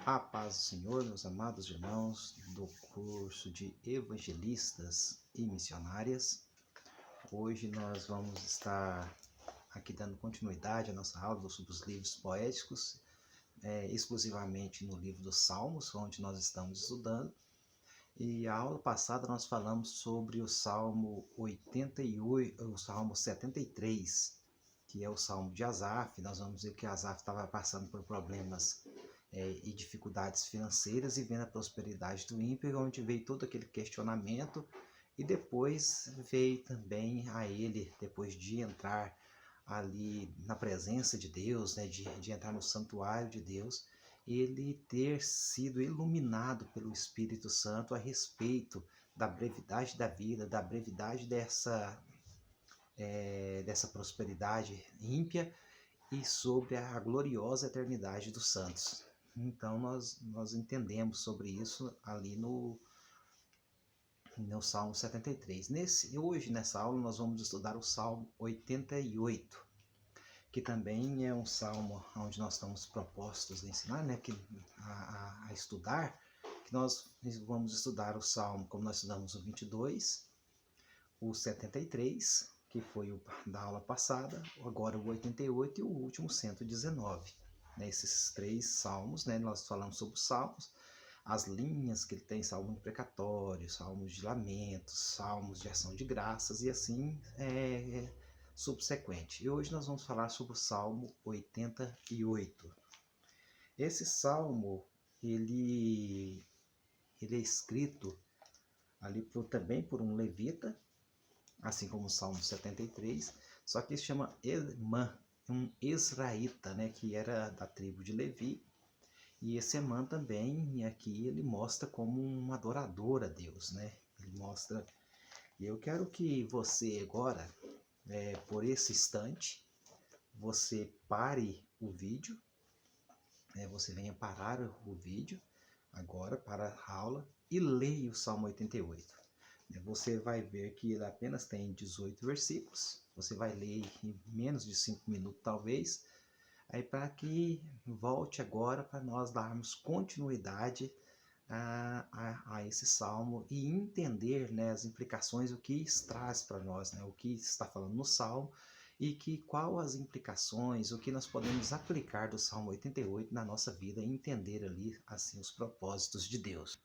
A paz do Senhor, meus amados irmãos do curso de Evangelistas e Missionárias. Hoje nós vamos estar aqui dando continuidade à nossa aula sobre os livros poéticos, exclusivamente no livro dos Salmos, onde nós estamos estudando. E a aula passada nós falamos sobre o Salmo 88, o Salmo 73, que é o Salmo de Asaf. Nós vamos ver que Asaf estava passando por problemas e dificuldades financeiras e vendo a prosperidade do ímpio, onde veio todo aquele questionamento, e depois veio também a ele, depois de entrar ali na presença de Deus, né, de entrar no santuário de Deus, ele ter sido iluminado pelo Espírito Santo a respeito da brevidade da vida, da brevidade dessa prosperidade ímpia e sobre a gloriosa eternidade dos santos. Então nós entendemos sobre isso ali no Salmo 73. Hoje, nessa aula, nós vamos estudar o Salmo 88, que também é um salmo onde nós estamos propostos a ensinar, né, a estudar, que nós vamos estudar o salmo, como nós estudamos o 22, o 73, que foi o da aula passada, agora o 88 e o último 119. Esses três salmos, né, nós falamos sobre os salmos, as linhas que ele tem: salmo imprecatório, salmos de lamentos, salmos de ação de graças e assim subsequente. E hoje nós vamos falar sobre o Salmo 88. Esse salmo, ele é escrito ali também por um levita, assim como o Salmo 73, só que ele se chama Emã, um israelita, né, que era da tribo de Levi. E esse Emã também, aqui ele mostra como um adorador a Deus, né? Ele mostra. E eu quero que você agora, por esse instante, você pare o vídeo, você venha parar o vídeo agora para a aula e leia o Salmo 88. Você vai ver que ele apenas tem 18 versículos, você vai ler em menos de 5 minutos talvez, aí para que volte agora para nós darmos continuidade a esse salmo e entender, né, as implicações, o que traz para nós, né, o que está falando no salmo e qual as implicações, o que nós podemos aplicar do Salmo 88 na nossa vida e entender ali assim os propósitos de Deus.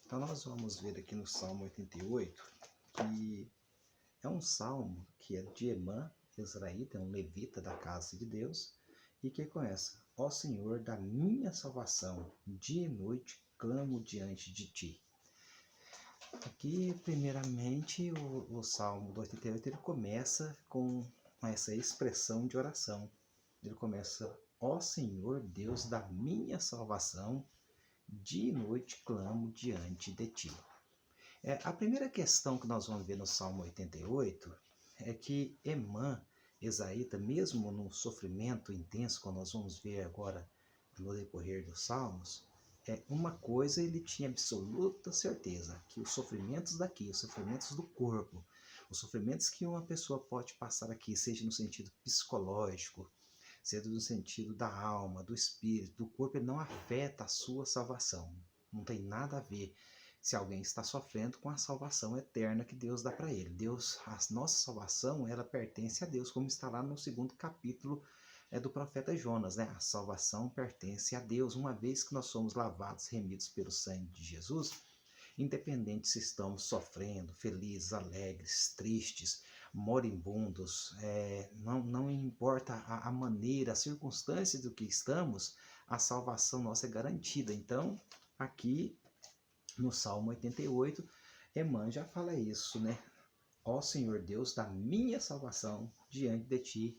Então nós vamos ver aqui no Salmo 88 que é um salmo que é de Emã, israelita, é um levita da casa de Deus, e que começa: ó Senhor da minha salvação, dia e noite clamo diante de ti. Aqui, primeiramente, o Salmo do 88 ele começa com essa expressão de oração. Ele começa: ó Senhor Deus da minha salvação, dia e noite clamo diante de ti. A primeira questão que nós vamos ver no Salmo 88 é que Emã, israelita, mesmo no sofrimento intenso, como nós vamos ver agora no decorrer dos Salmos, uma coisa ele tinha absoluta certeza: que os sofrimentos daqui, os sofrimentos do corpo, os sofrimentos que uma pessoa pode passar aqui, seja no sentido psicológico, seja no sentido da alma, do espírito, do corpo, ele não afeta a sua salvação. Não tem nada a ver se alguém está sofrendo com a salvação eterna que Deus dá para ele. A nossa salvação, ela pertence a Deus, como está lá no 2º capítulo do profeta Jonas, né? A salvação pertence a Deus, uma vez que nós somos lavados, remidos pelo sangue de Jesus, independente se estamos sofrendo, felizes, alegres, tristes, moribundos, não importa a maneira, a circunstância do que estamos, a salvação nossa é garantida. Então, aqui no Salmo 88, Emã já fala isso, né? Ó Senhor Deus da minha salvação, diante de ti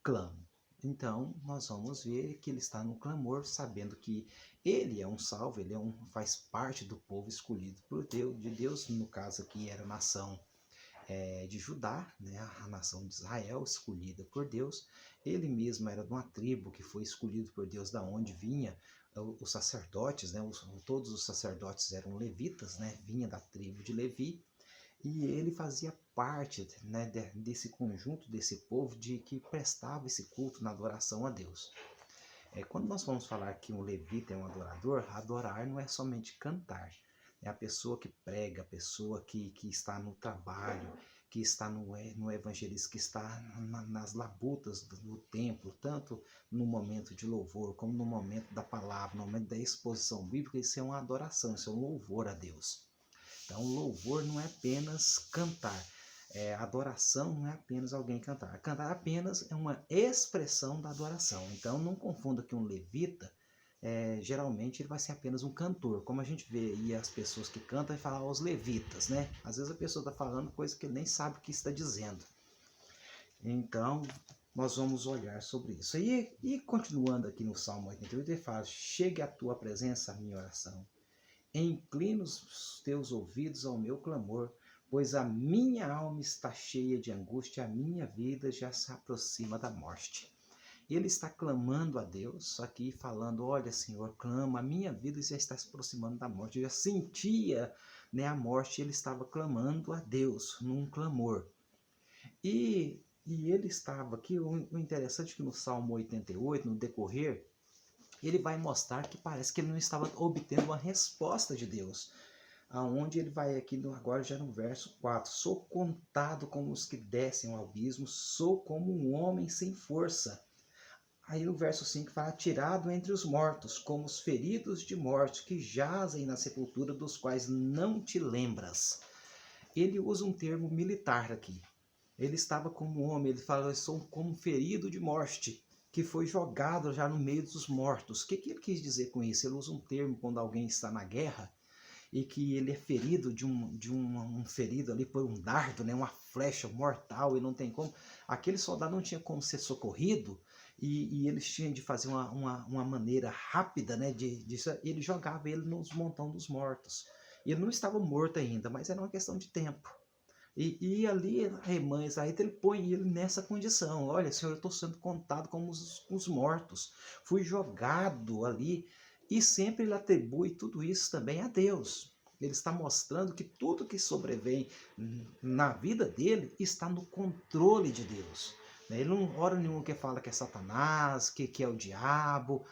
clamo. Então, nós vamos ver que ele está no clamor, sabendo que ele é um salvo, ele faz parte do povo escolhido por Deus, de Deus, no caso aqui era a nação de Judá, né? A nação de Israel, escolhida por Deus. Ele mesmo era de uma tribo que foi escolhido por Deus, da onde vinha os sacerdotes, né? Todos os sacerdotes eram levitas, né? Vinha da tribo de Levi, e ele fazia parte, né, desse conjunto, desse povo que prestava esse culto na adoração a Deus. Quando nós vamos falar que um levita é um adorador, adorar não é somente cantar. É a pessoa que prega, a pessoa que está no trabalho, que está no evangelismo, que está nas labutas do templo, tanto no momento de louvor, como no momento da palavra, no momento da exposição bíblica. Isso é uma adoração, isso é um louvor a Deus. Então, louvor não é apenas cantar. Adoração não é apenas alguém cantar. Cantar apenas é uma expressão da adoração. Então, não confunda que um levita, geralmente ele vai ser apenas um cantor. Como a gente vê aí as pessoas que cantam e falam os levitas, né? Às vezes a pessoa está falando coisa que ele nem sabe o que está dizendo. Então, nós vamos olhar sobre isso. E continuando aqui no Salmo 88, ele fala: chegue à tua presença a minha oração. Inclina os teus ouvidos ao meu clamor, pois a minha alma está cheia de angústia, a minha vida já se aproxima da morte. Ele está clamando a Deus, aqui falando: olha, Senhor, clama, a minha vida já está se aproximando da morte. Eu já sentia, né, a morte, ele estava clamando a Deus, num clamor. E ele estava aqui, o interessante é que no Salmo 88, no decorrer, ele vai mostrar que parece que ele não estava obtendo uma resposta de Deus. Aonde ele vai aqui, agora já no verso 4, sou contado como os que descem ao abismo, sou como um homem sem força. Aí no verso 5 fala: tirado entre os mortos, como os feridos de morte, que jazem na sepultura, dos quais não te lembras. Ele usa um termo militar aqui. Ele estava como homem, ele fala: eu sou como ferido de morte, que foi jogado já no meio dos mortos. O que ele quis dizer com isso? Ele usa um termo quando alguém está na guerra e que ele é ferido de um ferido ali por um dardo, né, uma flecha mortal, e não tem como. Aquele soldado não tinha como ser socorrido, e eles tinham de fazer uma maneira rápida, né, ele jogava ele nos montão dos mortos. Ele não estava morto ainda, mas era uma questão de tempo. E ali a irmã Israelita, ele põe ele nessa condição: olha, Senhor, eu estou sendo contado como os mortos, fui jogado ali. E sempre ele atribui tudo isso também a Deus. Ele está mostrando que tudo que sobrevém na vida dele está no controle de Deus. Ele não, hora nenhuma, que fala que é Satanás, que é o diabo,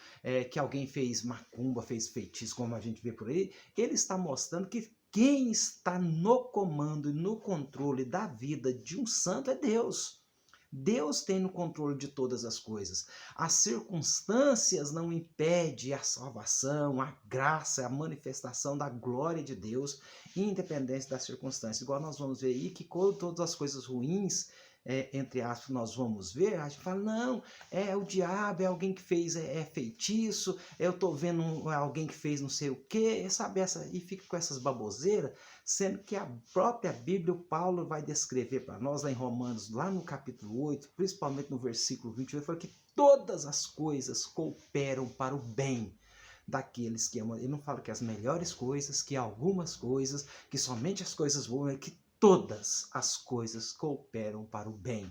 que alguém fez macumba, fez feitiço, como a gente vê por aí. Ele está mostrando que quem está no comando e no controle da vida de um santo é Deus. Deus tem no controle de todas as coisas. As circunstâncias não impedem a salvação, a graça, a manifestação da glória de Deus, independente das circunstâncias. Igual nós vamos ver aí que quando todas as coisas ruins, entre aspas, nós vamos ver, a gente fala: não, é o diabo, é alguém que fez feitiço, eu estou vendo alguém que fez não sei o quê, sabe, e fica com essas baboseiras, sendo que a própria Bíblia, o Paulo vai descrever para nós lá em Romanos, lá no capítulo 8, principalmente no versículo 28, fala que todas as coisas cooperam para o bem daqueles que amam. Ele não fala que as melhores coisas, que algumas coisas, que somente as coisas boas, que todas as coisas cooperam para o bem,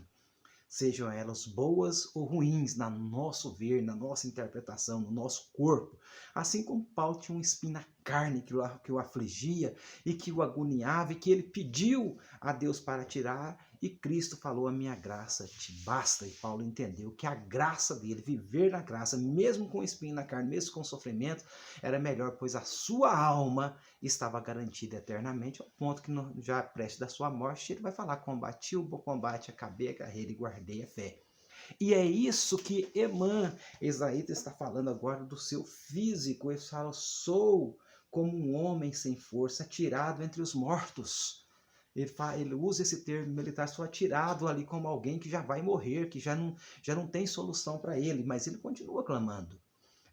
sejam elas boas ou ruins, na nosso ver, na nossa interpretação, no nosso corpo. Assim como Paulo tinha um espinho na carne que o afligia e que o agoniava, e que ele pediu a Deus para tirar, e Cristo falou: a minha graça te basta. E Paulo entendeu que a graça dele, viver na graça, mesmo com espinho na carne, mesmo com sofrimento, era melhor, pois a sua alma estava garantida eternamente, ao ponto que já prestes da sua morte, ele vai falar: combati o bom combate, acabei a carreira e guardei a fé. E é isso que Emã Israelita está falando agora do seu físico. Ele fala: sou como um homem sem força, tirado entre os mortos. Ele usa esse termo militar: sou atirado ali como alguém que já vai morrer, que já não tem solução para ele, mas ele continua clamando.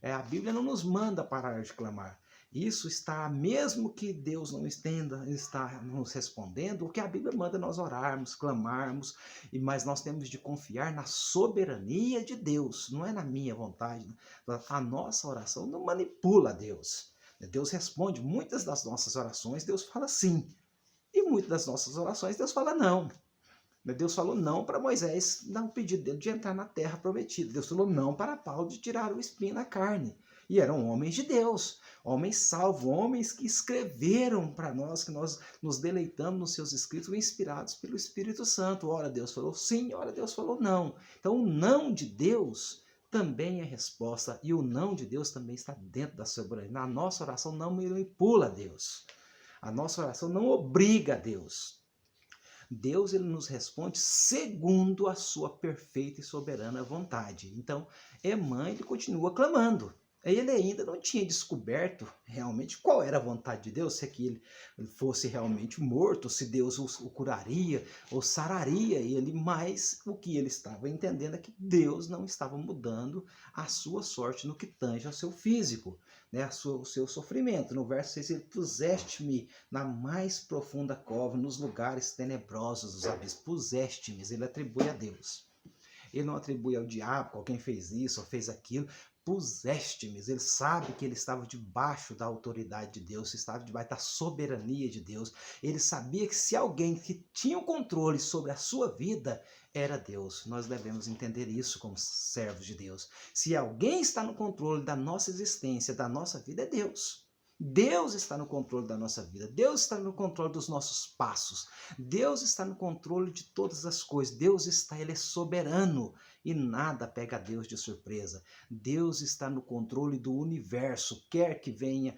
A Bíblia não nos manda parar de clamar. Isso está, mesmo que Deus não está nos respondendo, o que a Bíblia manda nós orarmos, clamarmos, mas nós temos de confiar na soberania de Deus, não é na minha vontade. A nossa oração não manipula Deus. Deus responde muitas das nossas orações, Deus fala sim. E muitas das nossas orações, Deus fala não. Deus falou não para Moisés dar o pedido dele de entrar na terra prometida. Deus falou não para Paulo de tirar o espinho da carne. E eram homens de Deus, homens salvos, homens que escreveram para nós, que nós nos deleitamos nos seus escritos, inspirados pelo Espírito Santo. Ora Deus falou sim, ora Deus falou não. Então o não de Deus também é resposta, e o não de Deus também está dentro da soberania. A nossa oração não manipula Deus. A nossa oração não obriga a Deus. Deus, ele nos responde segundo a sua perfeita e soberana vontade. Então, Emã, ele continua clamando. Ele ainda não tinha descoberto realmente qual era a vontade de Deus, se é que ele fosse realmente morto, se Deus o curaria ou sararia ele, mas o que ele estava entendendo é que Deus não estava mudando a sua sorte no que tange ao seu físico, né, o seu sofrimento. No verso 6, ele puseste-me na mais profunda cova, nos lugares tenebrosos dos abismos. Puseste-me, ele atribui a Deus. Ele não atribui ao diabo, alguém fez isso ou fez aquilo. Puseste-me, ele sabe que ele estava debaixo da autoridade de Deus, estava debaixo da soberania de Deus. Ele sabia que se alguém que tinha o controle sobre a sua vida era Deus. Nós devemos entender isso como servos de Deus. Se alguém está no controle da nossa existência, da nossa vida, é Deus. Deus está no controle da nossa vida, Deus está no controle dos nossos passos, Deus está no controle de todas as coisas, Deus está, ele é soberano e nada pega a Deus de surpresa. Deus está no controle do universo, quer que venha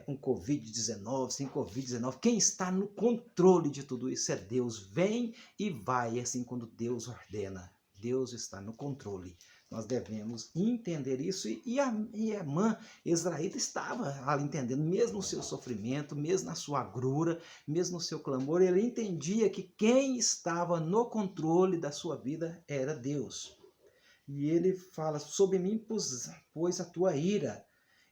um Covid-19, sem Covid-19, quem está no controle de tudo isso é Deus. Vem e vai, assim quando Deus ordena, Deus está no controle. Nós devemos entender isso, e a irmã israelita estava ali entendendo, mesmo no seu sofrimento, mesmo na sua agrura, mesmo no seu clamor, ele entendia que quem estava no controle da sua vida era Deus. E ele fala, sobre mim pôs a tua ira,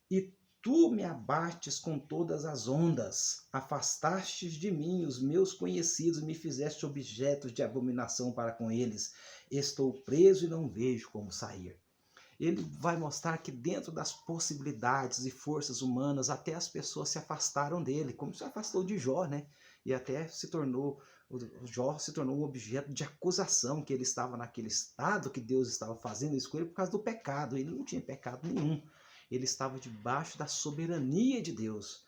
e tu me abates com todas as ondas, afastastes de mim os meus conhecidos, me fizeste objetos de abominação para com eles. Estou preso e não vejo como sair. Ele vai mostrar que dentro das possibilidades e forças humanas, até as pessoas se afastaram dele, como se afastou de Jó, né? E até Jó se tornou um objeto de acusação, que ele estava naquele estado, que Deus estava fazendo isso com ele por causa do pecado. Ele não tinha pecado nenhum. Ele estava debaixo da soberania de Deus.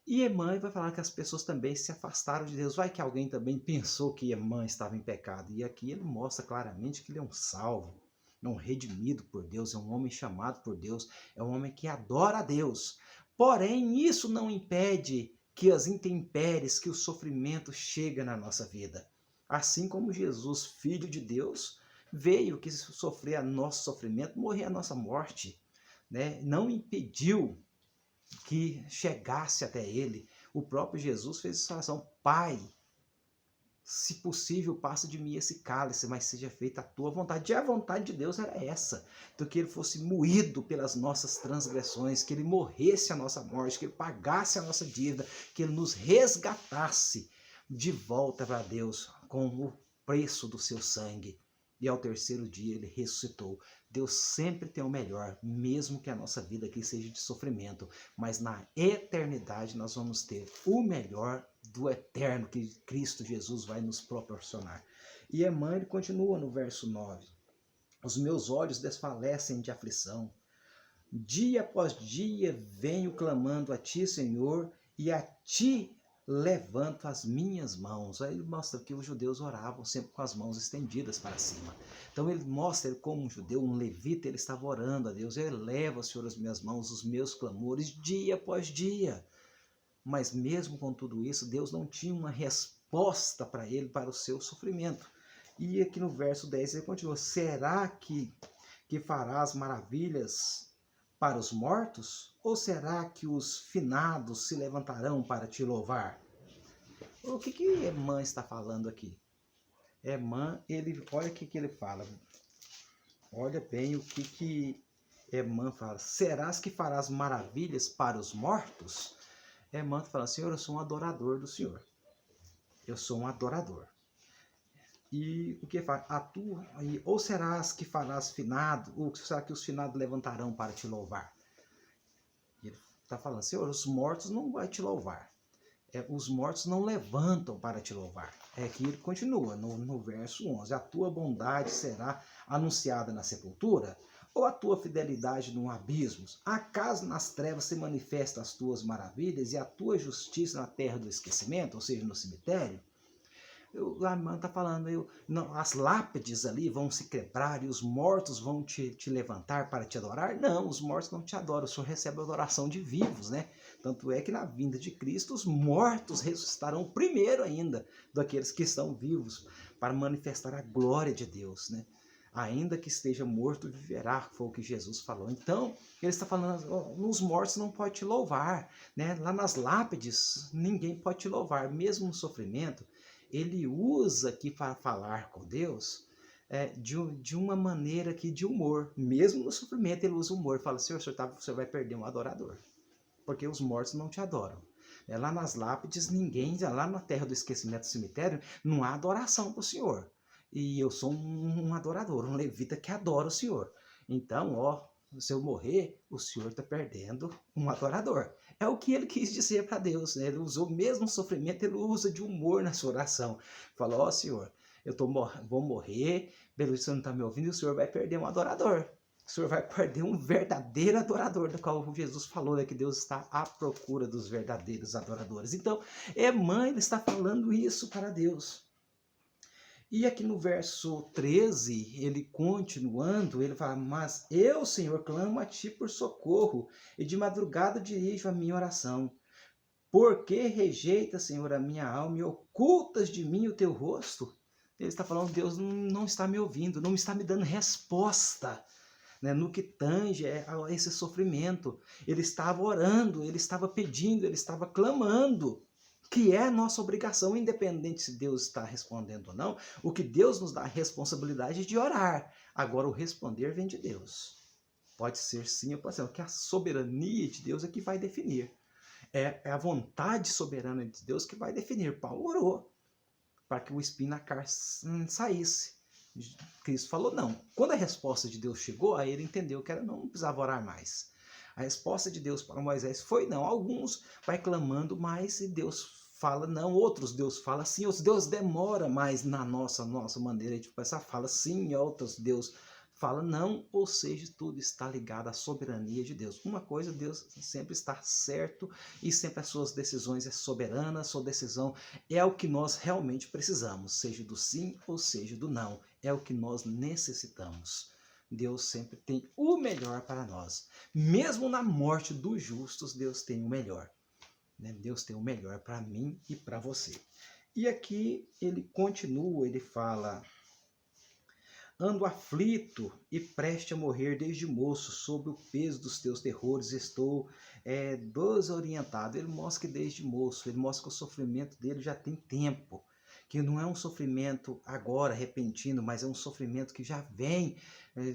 E Emã vai falar que as pessoas também se afastaram de Deus. Vai que alguém também pensou que Emã estava em pecado. E aqui ele mostra claramente que ele é um salvo, é um redimido por Deus, é um homem chamado por Deus, é um homem que adora a Deus. Porém, isso não impede que as intempéries, que o sofrimento chega na nossa vida. Assim como Jesus, filho de Deus, veio que sofrer nosso sofrimento, morrer a nossa morte, né? Não impediu que chegasse até ele. O próprio Jesus fez essa oração: Pai, se possível, passa de mim esse cálice, mas seja feita a tua vontade. E a vontade de Deus era essa, do que ele fosse moído pelas nossas transgressões, que ele morresse a nossa morte, que ele pagasse a nossa dívida, que ele nos resgatasse de volta para Deus com o preço do seu sangue. E ao terceiro dia ele ressuscitou. Deus sempre tem o melhor, mesmo que a nossa vida aqui seja de sofrimento, mas na eternidade nós vamos ter o melhor do eterno que Cristo Jesus vai nos proporcionar. E Emã, ele continua no verso 9. Os meus olhos desfalecem de aflição. Dia após dia venho clamando a ti, Senhor, e a ti levanto as minhas mãos. Aí ele mostra que os judeus oravam sempre com as mãos estendidas para cima. Então ele mostra ele como um judeu, um levita, ele estava orando a Deus. Eu elevo, Senhor, as minhas mãos, os meus clamores, dia após dia. Mas mesmo com tudo isso, Deus não tinha uma resposta para ele, para o seu sofrimento. E aqui no verso 10 ele continua: será que farás maravilhas para os mortos? Ou será que os finados se levantarão para te louvar? O que Emã está falando aqui? Emã, olha o que ele fala. Olha bem o que Emã fala. Serás que farás maravilhas para os mortos? Emã fala: Senhor, eu sou um adorador do Senhor. Eu sou um adorador. E o que faz? Ou serás que farás finado? Ou será que os finados levantarão para te louvar? E ele está falando: Senhor, os mortos não vão te louvar. Os mortos não levantam para te louvar. Aqui ele continua no verso 11. A tua bondade será anunciada na sepultura? Ou a tua fidelidade no abismo? Acaso nas trevas se manifestam as tuas maravilhas e a tua justiça na terra do esquecimento, ou seja, no cemitério? a irmã está falando, não, as lápides ali vão se quebrar e os mortos vão te levantar para te adorar? Não, os mortos não te adoram, o Senhor recebe a adoração de vivos, né? Tanto é que na vinda de Cristo, os mortos ressuscitarão primeiro ainda daqueles que estão vivos, para manifestar a glória de Deus, né? Ainda que esteja morto, viverá, foi o que Jesus falou. Então, ele está falando, nos mortos não pode te louvar, né? Lá nas lápides, ninguém pode te louvar, mesmo no sofrimento. Ele usa aqui para falar com Deus de uma maneira aqui de humor. Mesmo no sofrimento, ele usa humor. Fala, Senhor, você vai perder um adorador, porque os mortos não te adoram. Lá nas lápides, ninguém, lá na terra do esquecimento do cemitério, não há adoração para o Senhor. E eu sou um adorador, um levita que adora o Senhor. Então, se eu morrer, o Senhor está perdendo um adorador. É o que ele quis dizer para Deus, né? Ele usou mesmo o sofrimento, ele usa de humor na sua oração. Falou, Senhor, vou morrer, pelo que o Senhor não está me ouvindo, e o Senhor vai perder um adorador. O Senhor vai perder um verdadeiro adorador, do qual Jesus falou, né, que Deus está à procura dos verdadeiros adoradores. Então, mãe, ele está falando isso para Deus. E aqui no verso 13, ele continuando, ele fala, mas eu, Senhor, clamo a ti por socorro, e de madrugada dirijo a minha oração. Por que rejeita, Senhor, a minha alma e ocultas de mim o teu rosto? Ele está falando, Deus não está me ouvindo, não está me dando resposta, né, no que tange a esse sofrimento. Ele estava orando, ele estava pedindo, ele estava clamando, que é nossa obrigação, independente se Deus está respondendo ou não. O que Deus nos dá a responsabilidade de orar. Agora, o responder vem de Deus. Pode ser sim ou pode ser não, que a soberania de Deus é que vai definir. É a vontade soberana de Deus que vai definir. Paulo orou para que o espinho na carne saísse. Cristo falou não. Quando a resposta de Deus chegou, aí ele entendeu que não precisava orar mais. A resposta de Deus para Moisés foi não. Alguns vai clamando mais e Deus fala não. Outros Deus fala sim. Outros Deus demora mais na nossa maneira de pensar. Fala sim. Outros Deus fala não. Ou seja, tudo está ligado à soberania de Deus. Uma coisa, Deus sempre está certo e sempre as suas decisões é soberana. A sua decisão é o que nós realmente precisamos. Seja do sim ou seja do não. É o que nós necessitamos. Deus sempre tem o melhor para nós. Mesmo na morte dos justos, Deus tem o melhor. Deus tem o melhor para mim e para você. E aqui ele continua, ele fala: ando aflito e preste a morrer desde moço, sob o peso dos teus terrores estou desorientado. Ele mostra que desde moço, ele mostra que o sofrimento dele já tem tempo. Que não é um sofrimento agora, repentino, mas é um sofrimento que já vem,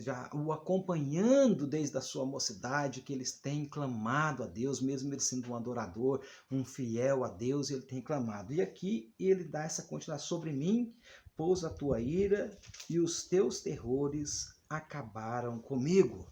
já o acompanhando desde a sua mocidade, que eles têm clamado a Deus, mesmo ele sendo um adorador, um fiel a Deus, ele tem clamado. E aqui ele dá essa continuação: sobre mim pousa a tua ira e os teus terrores acabaram comigo.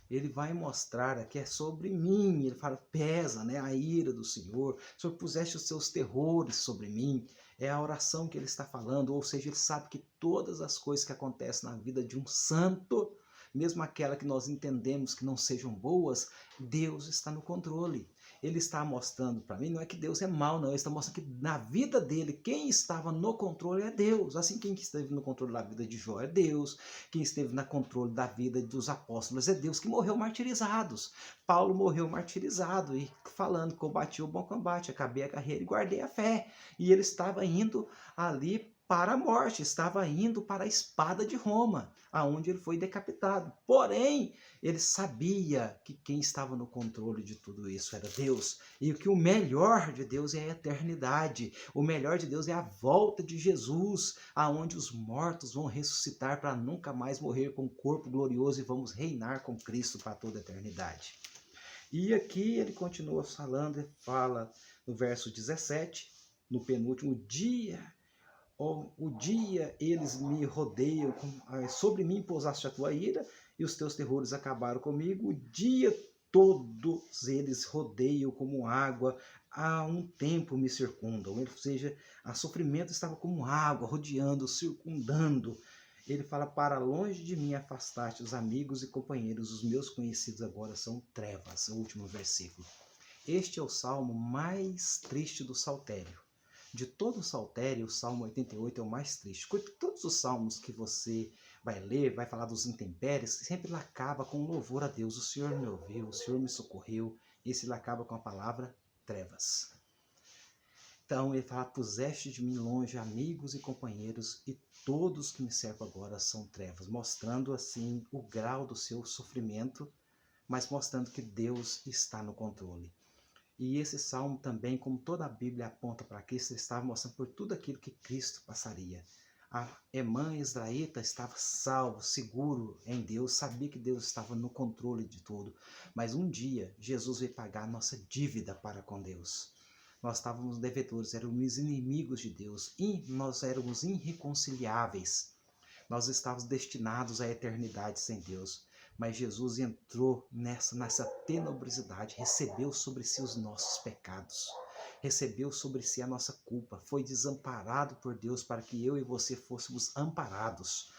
Ele vai mostrar que é sobre mim, ele fala, pesa, né, a ira do Senhor, o Senhor puseste os seus terrores sobre mim. É a oração que ele está falando, ou seja, ele sabe que todas as coisas que acontecem na vida de um santo, mesmo aquela que nós entendemos que não sejam boas, Deus está no controle. Ele está mostrando para mim, não é que Deus é mau, não, ele está mostrando que na vida dele, quem estava no controle é Deus. Assim, quem esteve no controle da vida de Jó é Deus, quem esteve no controle da vida dos apóstolos é Deus, que morreu martirizados. Paulo morreu martirizado e falando, combati o bom combate, acabei a carreira e guardei a fé. E ele estava indo ali para a morte, estava indo para a espada de Roma, aonde ele foi decapitado. Porém, ele sabia que quem estava no controle de tudo isso era Deus, e que o melhor de Deus é a eternidade, o melhor de Deus é a volta de Jesus, aonde os mortos vão ressuscitar para nunca mais morrer com um corpo glorioso e vamos reinar com Cristo para toda a eternidade. E aqui ele continua falando, ele fala no verso 17, no penúltimo dia, o dia eles me rodeiam, sobre mim pousaste a tua ira, e os teus terrores acabaram comigo. O dia todos eles rodeiam como água, há um tempo me circundam. Ou seja, o sofrimento estava como água, rodeando, circundando. Ele fala, para longe de mim afastaste os amigos e companheiros, os meus conhecidos agora são trevas. O último versículo. Este é o salmo mais triste do saltério. De todo o saltério, o Salmo 88 é o mais triste. Todos os salmos que você vai ler, vai falar dos intempéries, sempre ele acaba com louvor a Deus. O Senhor me ouviu, o Senhor me socorreu. Esse ele acaba com a palavra trevas. Então ele fala, puseste de mim longe amigos e companheiros, e todos que me cercam agora são trevas, mostrando assim o grau do seu sofrimento, mas mostrando que Deus está no controle. E esse salmo também, como toda a Bíblia aponta para Cristo, ele estava mostrando por tudo aquilo que Cristo passaria. A irmã israelita estava salvo, seguro em Deus, sabia que Deus estava no controle de tudo. Mas um dia, Jesus veio pagar a nossa dívida para com Deus. Nós estávamos devedores, éramos inimigos de Deus, e nós éramos irreconciliáveis. Nós estávamos destinados à eternidade sem Deus. Mas Jesus entrou nessa tenebrosidade, recebeu sobre si os nossos pecados, recebeu sobre si a nossa culpa, foi desamparado por Deus para que eu e você fôssemos amparados.